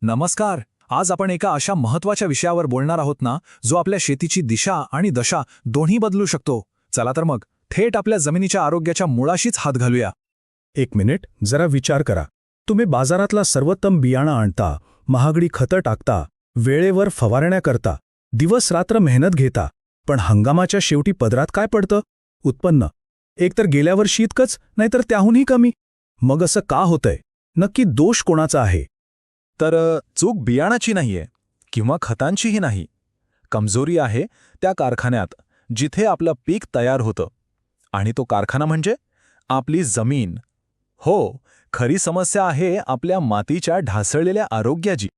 नमस्कार. आज आपण एका अशा महत्त्वाच्या विषयावर बोलणार आहोत ना, जो आपल्या शेतीची दिशा आणि दशा दोन्ही बदलू शकतो. चला तर मग थेट आपल्या जमिनीच्या आरोग्याच्या मुळाशीच हात घालूया. एक मिनिट, जरा विचार करा. तुम्ही बाजारातला सर्वोत्तम बियाणं आणता, महागडी खतं टाकता, वेळेवर फवारण्या करता, दिवस रात्र मेहनत घेता, पण हंगामाच्या शेवटी पदरात काय पडतं? उत्पन्न. एकतर गेल्या वर्षी इतकंच, नाहीतर त्याहूनही कमी. मग असं का होतंय? नक्की दोष कोणाचा आहे? तर चूक बियाणाची नाहीये किंवा खतांचीही नाही. कमजोरी आहे त्या कारखान्यात जिथे आपलं पीक तयार होतं. आणि तो कारखाना म्हणजे आपली जमीन. हो, खरी समस्या आहे आपल्या मातीच्या ढासळलेल्या आरोग्याची.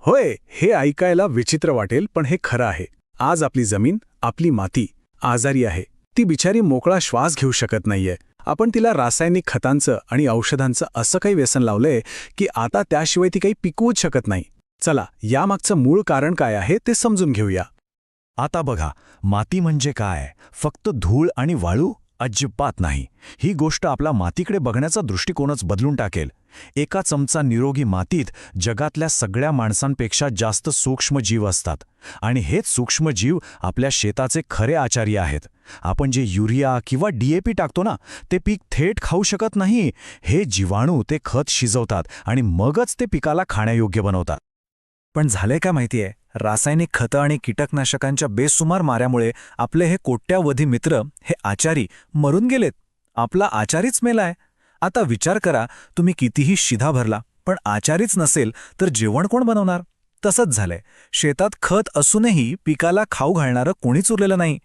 होय, हे ऐकायला विचित्र वाटेल, पण हे खरं आहे. आज आपली जमीन, आपली माती आजारी आहे. ती बिचारी मोकळा श्वास घेऊ शकत नाहीये. आपण तिला रासायनिक खतांचं आणि औषधांचं असं काही व्यसन लावलंय की आता त्याशिवाय ती काही पिकवूच शकत नाही. चला, यामागचं मूळ कारण काय आहे ते समजून घेऊया. आता बघा, माती म्हणजे काय? फक्त धूळ आणि वाळू? अजिबात नाही. ही गोष्ट आपला मातीकडे बघण्याचा दृष्टिकोनच बदलून टाकेल. एका चमचा निरोगी मातीत जगातल्या सगळ्या माणसांपेक्षा जास्त सूक्ष्म जीव असतात. आणि हेच सूक्ष्म जीव आपल्या शेताचे खरे आचार्य आहेत. आपण जे युरिया किंवा DAP टाकतो ना, ते पीक थेट खाऊ शकत नाही. हे जीवाणू ते खत शिजवतात आणि मगच ते पिकाला खाण्यायोग्य बनवतात. पण झालंय काय माहितीये, रासायनिक खतं आणि कीटकनाशकांच्या बेसुमार माऱ्यामुळे आपले हे कोट्यावधी मित्र, हे आचारी मरून गेलेत. आपला आचारीच मेलाय. आता विचार करा, तुम्ही कितीही शिधा भरला पण आचारीच नसेल तर जेवण कोण बनवणार? तसंच झालंय. शेतात खत असूनही पिकाला खाऊ घालणारं कोणीच उरलेलं नाही.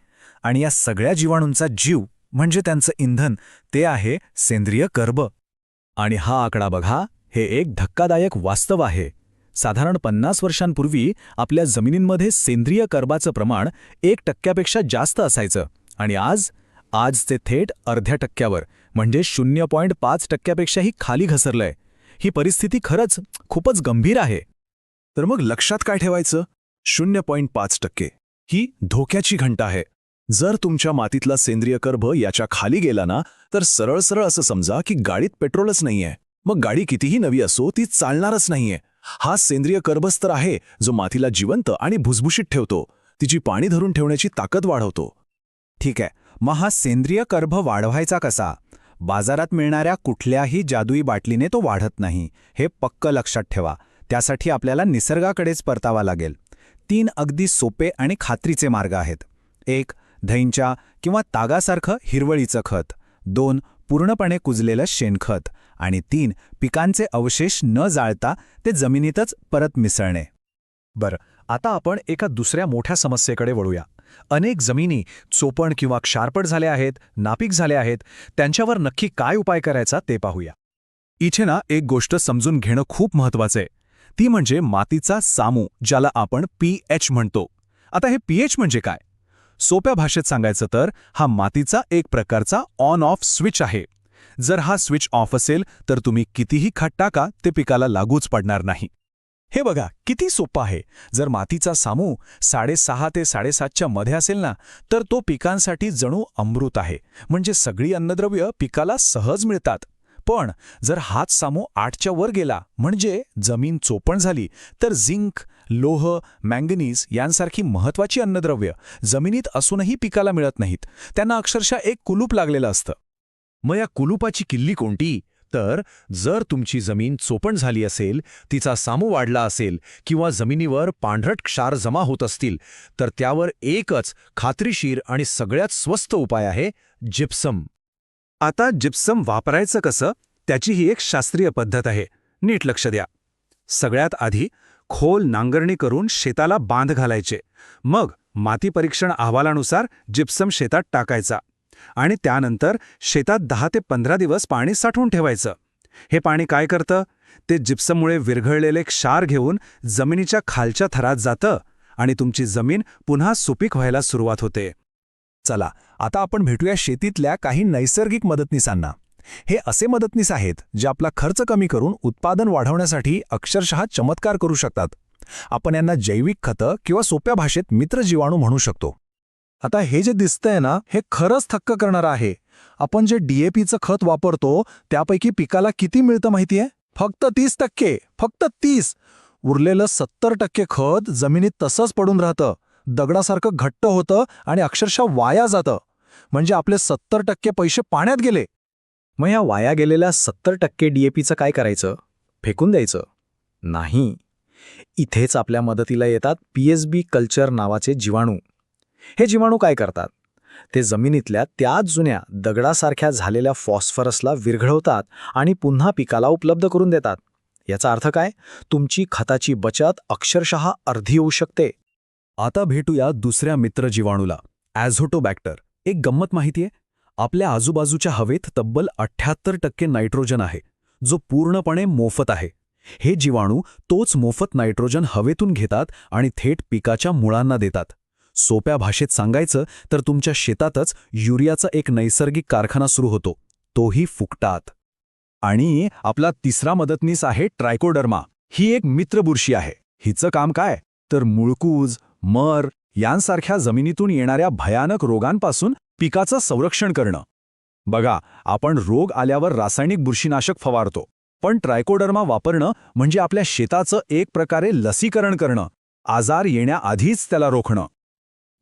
आणि या सगळ्या जीवाणूंचा जीव म्हणजे त्यांचं इंधन, ते आहे सेंद्रिय कर्ब. आणि हा आकडा बघा, हे एक धक्कादायक वास्तव आहे. साधारण 50 वर्षांपूर्वी आपल्या जमिनींमध्ये सेंद्रिय कर्बाचं प्रमाण 1% जास्त असायचं. आणि आज ते थेट अर्ध्या टक्क्यावर, म्हणजे 0.5%पेक्षाही खाली घसरलंय. ही परिस्थिती खरंच खूपच गंभीर आहे. तर मग लक्षात काय ठेवायचं? 0.5% ही धोक्याची घंटा आहे. जर तुमच्या मातीतला सेंद्रिय कर्ब याच्या खाली गेला ना, तर सरळ सरळ असं समजा की गाडीत पेट्रोलच नाहीये. मग गाडी कितीही नवी असो, ती चालणारच नाहीये. हा सेंद्रिय कर्बच तर आहे जो मातीला जिवंत आणि भुसभुशीत ठेवतो, तिची पाणी धरून ठेवण्याची ताकद वाढवतो. ठीक आहे, मग हा सेंद्रिय कर्ब वाढवायचा कसा? बाजारात मिळणाऱ्या कुठल्याही जादुई बाटलीने तो वाढत नाही, हे पक्क लक्षात ठेवा. त्यासाठी आपल्याला निसर्गाकडेच परतावा लागेल. 3 अगदी सोपे आणि खात्रीचे मार्ग आहेत. 1. धैंच्या किंवा तागासारखं हिरवळीचं खत. 2. पूर्णपणे कुजलेलं शेणखत. आणि 3. पिकांचे अवशेष न जाळता ते जमिनीतच परत मिसळणे. बरं, आता आपण एका दुसऱ्या मोठ्या समस्येकडे वळूया. अनेक जमिनी चोपण किंवा क्षारपड झाल्या आहेत, नापीक झाल्या आहेत. त्यांच्यावर नक्की काय उपाय करायचा ते पाहूया. इथे ना एक गोष्ट समजून घेणं खूप महत्वाचं आहे. ती म्हणजे मातीचा सामू, ज्याला आपण pH म्हणतो. आता हे pH म्हणजे काय? सोप्या भाषेत सांगायचं तर हा मातीचा एक प्रकारचा ऑन ऑफ स्विच आहे. जर हा स्विच ऑफ असेल तर तुम्ही कितीही खत टाका, ते पिकाला लागूच पडणार नाही. हे बघा किती सोपं आहे. जर मातीचा सामू 6.5 ते 7.5च्या मध्ये असेल ना, तर तो पिकांसाठी जणू अमृत आहे. म्हणजे सगळी अन्नद्रव्य पिकाला सहज मिळतात. पण जर हाच सामू 8च्या वर गेला, म्हणजे जमीन चोपण झाली, तर झिंक, लोह, मँगनीज यांसारखी महत्त्वाची अन्नद्रव्य जमिनीत असूनही पिकाला मिळत नाहीत. त्यांना अक्षरशः एक कुलूप लागलेलं असतं. मग या कुलुपाची किल्ली कोणती? तर जर तुमची जमीन चोपण झाली असेल, तिचा सामू वाढला असेल किंवा जमिनीवर पांढरट क्षार जमा होत असतील, तर त्यावर एकच खात्रीशीर आणि सगळ्यात स्वस्त उपाय आहे, जिप्सम. आता जिप्सम वापरायचं कसं, त्याची ही एक शास्त्रीय पद्धत आहे. नीट लक्ष द्या. सगळ्यात आधी खोल नांगरणी करून शेताला बांध घालायचे. मग माती परीक्षण अहवालानुसार जिप्सम शेतात टाकायचा. आणि त्यानंतर शेतात 10 ते 15 दिवस पाणी साठवून ठेवायचं. हे पाणी काय करतं? ते जिप्सममुळे विरघळलेले क्षार घेऊन जमिनीच्या खालच्या थरात जातं आणि तुमची जमीन पुन्हा सुपीक व्हायला सुरुवात होते. चला, आता आपण भेटूया शेतीतल्या काही नैसर्गिक मदतनीसांना. हे असे मदतनीस आहेत जे आपला खर्च कमी करून उत्पादन वाढवण्यासाठी अक्षरशः चमत्कार करू शकतात. आपण यांना जैविक खतं किंवा सोप्या भाषेत मित्रजीवाणू म्हणू शकतो. आता हे जे दिसतंय ना, हे खरंच थक्क करणारं आहे. आपण जे DAPचं खत वापरतो त्यापैकी पिकाला किती मिळतं माहितीये? फक्त 30%. फक्त 30. उरलेलं 70% खत जमिनीत तसंच पडून राहतं, दगडासारखं घट्ट होतं आणि अक्षरशः वाया जातं. म्हणजे आपले 70% पैसे पाण्यात गेले. मग या वाया गेलेल्या 70% DAPचं काय करायचं? फेकून द्यायचं? नाही. इथेच आपल्या मदतीला येतात PSB कल्चर नावाचे जीवाणू. हे जीवाणू काय करतात? ते जमिनीतल्या त्याच जुन्या दगडासारख्या झालेल्या फॉस्फरसला विरघळवतात आणि पुन्हा पिकाला उपलब्ध करून देतात. याचा अर्थ काय? तुमची खताची बचत अक्षरशः अर्धी होऊ शकते. आता भेटूया दुसऱ्या मित्र जीवाणूला, ॲझोटोबॅक्टर. एक गंमत माहितीये? आपल्या आजूबाजूच्या हवेत तब्बल 78% नायट्रोजन आहे, जो पूर्णपणे मोफत आहे. हे जीवाणू तोच मोफत नायट्रोजन हवेतून घेतात आणि थेट पिकाच्या मुळांना देतात. सोप्या भाषेत सांगायचं तर तुमच्या शेतातच युरियाचा एक नैसर्गिक कारखाना सुरू होतो, तोही फुकटात. आणि आपला तिसरा मदतनीस आहे ट्रायकोडर्मा. ही एक मित्रबुरशी आहे. हिचं काम काय? तर मुळकूज, मर यांसारख्या जमिनीतून येणाऱ्या भयानक रोगांपासून पिकाचं संरक्षण करणं. बघा, आपण रोग आल्यावर रासायनिक बुरशीनाशक फवारतो, पण ट्रायकोडर्मा वापरणं म्हणजे आपल्या शेताचं एक प्रकारे लसीकरण करणं, आजार येण्याआधीच त्याला रोखणं.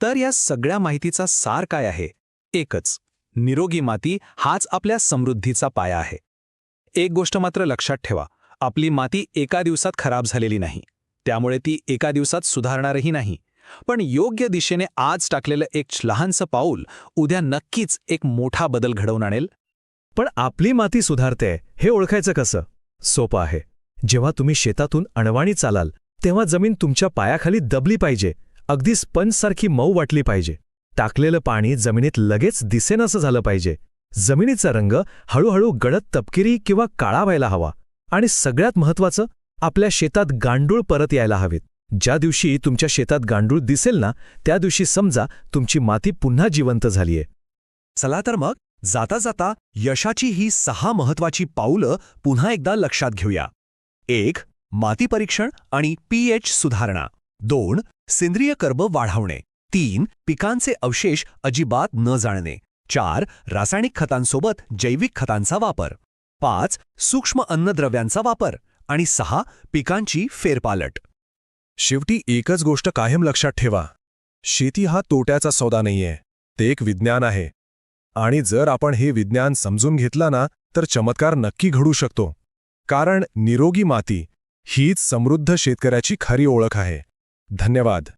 तर या सगळ्या माहितीचा सार काय आहे? एकच, निरोगी माती हाच आपल्या समृद्धीचा पाया आहे. एक गोष्ट मात्र लक्षात ठेवा, आपली माती एका दिवसात खराब झालेली नाही, त्यामुळे ती एका दिवसात सुधारणारही नाही. पण योग्य दिशेने आज टाकलेलं एक लहानसं पाऊल उद्या नक्कीच एक मोठा बदल घडवून आणेल. पण आपली माती सुधारते हे ओळखायचं कसं? सोपं आहे. जेव्हा तुम्ही शेतातून अणवाणी चालाल तेव्हा जमीन तुमच्या पायाखाली दबली पाहिजे, अगदी स्पंजसारखी मऊ वाटली पाहिजे. टाकलेलं पाणी जमिनीत लगेच दिसेनासं झालं पाहिजे. जमिनीचा रंग हळूहळू गडद तपकिरी किंवा काळा व्हायला हवा. आणि सगळ्यात महत्त्वाचं, आपल्या शेतात गांडूळ परत यायला हवेत. ज्या दिवशी तुमच्या शेतात गांडूळ दिसेल ना, त्या दिवशी समजा तुमची माती पुन्हा जिवंत झालीये. चला तर मग जाता जाता यशाची ही 6 महत्वाची पाऊलं पुन्हा एकदा लक्षात घेऊया. 1. माती परीक्षण आणि pH सुधारणा. 2. सेंद्रिय कर्ब वाढवणे. 3. पिकांचे अवशेष अजिबात न जाळणे. 4. रासायनिक खतांसोबत जैविक खतांचा वापर. 5. सूक्ष्म अन्नद्रव्यांचा वापर. आणि 6. पिकांची फेरपालट. शेवटी एकच गोष्ट कायम लक्षात ठेवा, शेती हा तोट्याचा सौदा नाहीये, ते एक विज्ञान आहे. आणि जर आपण हे विज्ञान समजून घेतला ना, तर चमत्कार नक्की घडू शकतो. कारण निरोगी माती हीच समृद्ध शेतकऱ्याची खरी ओळख आहे. धन्यवाद.